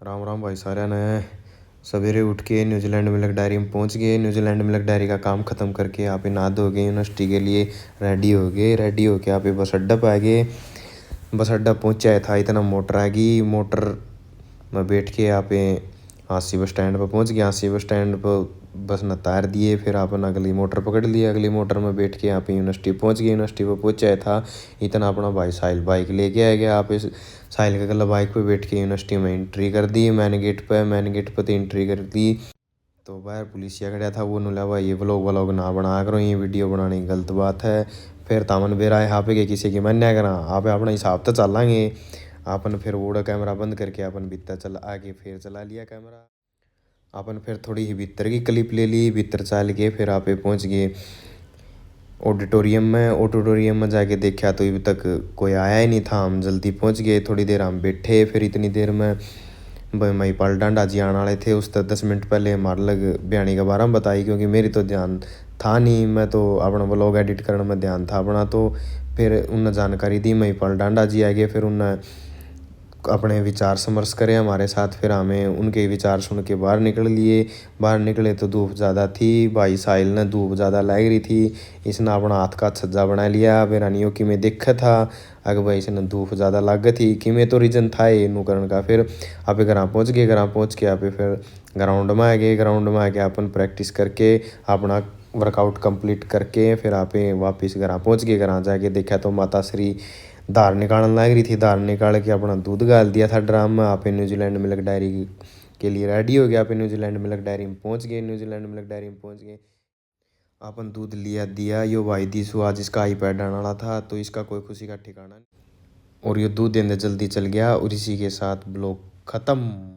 राम राम भाई सारे ने। सवेरे उठ के न्यूजीलैंड मिल्क डायरी में पहुंच गए। न्यूजीलैंड मिल्क डायरी का काम ख़त्म करके यहाँ पे नहा धो गए, यूनिवर्सिटी के लिए रेडी हो गए। रेडी होके यहाँ पे बस अड्डा पे आ गए। बस अड्डा पहुँचा था, इतना मोटर आ गई। मोटर में बैठ के यहाँ पे हांसी बस स्टैंड पर पहुँच गया। हांसी बस स्टैंड पर बस न तार दिए, फिर अपन अगली मोटर पकड़ ली। अगली मोटर में बैठ के यहाँ पे यूनिवर्सिटी पहुँच गए। यूनिवर्सिटी पर पहुँचा था, इतना अपना भाई साहिल बाइक लेके आ गया। यहाँ पे साहिल के गला बाइक पे बैठ के यूनिवर्सिटी में एंट्री कर दी। मैन गेट पे तो एंट्री कर दी तो बाहर पुलिसिया खड़ा था। वो नुला भाई ये व्लॉग व्लॉग ना बना करो, ये वीडियो बनाने की गलत बात है। फिर तामन बेरा यहाँ पे के किसी की मन्या करा, आप अपना हिसाब तो चलांगे। अपन फिर वो कैमरा बंद करके अपन भीतर चल आगे फिर चला लिया कैमरा। अपन फिर थोड़ी ही भीतर की क्लिप ले ली। भीतर चल के फिर आप पहुँच गए ऑडिटोरियम में। ऑडिटोरियम में जाके देखा तो अभी तक कोई आया ही नहीं था। हम जल्दी पहुँच गए, थोड़ी देर हम बैठे। फिर इतनी देर में महिपाल डांडा जी आने वाले थे। उस तक 10 मिनट पहले हमारे लग बयानी के बारे में बताई, क्योंकि मेरी तो ध्यान था नहीं, मैं तो अपना व्लॉग एडिट करने में ध्यान था अपना। तो फिर उनने जानकारी दी, महिपाल डांडा जी आ गए। फिर उनने अपने विचार समर्श करे हमारे साथ। फिर हमें उनके विचार सुन के बाहर निकल लिए। बाहर निकले तो धूप ज़्यादा थी। भाई साहिल ने धूप ज़्यादा लग रही थी, इसने अपना हाथ का छज्जा बना लिया। फिर अनियो कि मैं देखा था अगर भाई इसने धूप ज़्यादा लग थी कि मैं तो रीजन था ये नुकरण का। फिर आप घर पहुँच गए। घर पहुँच के आप फिर ग्राउंड में आ गए। ग्राउंड में आके अपन प्रैक्टिस करके अपना वर्कआउट कंप्लीट करके फिर आप वापस घर पहुँच गए। घर जाके देखा तो माता श्री धार निकालने लग रही थी। धार निकाल के अपना दूध गाल दिया था ड्राम में। आप न्यूजीलैंड मिल्क डायरी के लिए रेडी हो गया। आप न्यूजीलैंड मिल्क डायरी में पहुँच गए। न्यूजीलैंड मिल्क डायरी में पहुँच गए, अपन दूध लिया दिया। यो भाई दिसु आज इसका आईपैड आने वाला था, तो इसका कोई खुशी का ठिकाना नहीं और ये दूध देने जल्दी चल गया। और इसी के साथ ब्लॉग ख़त्म।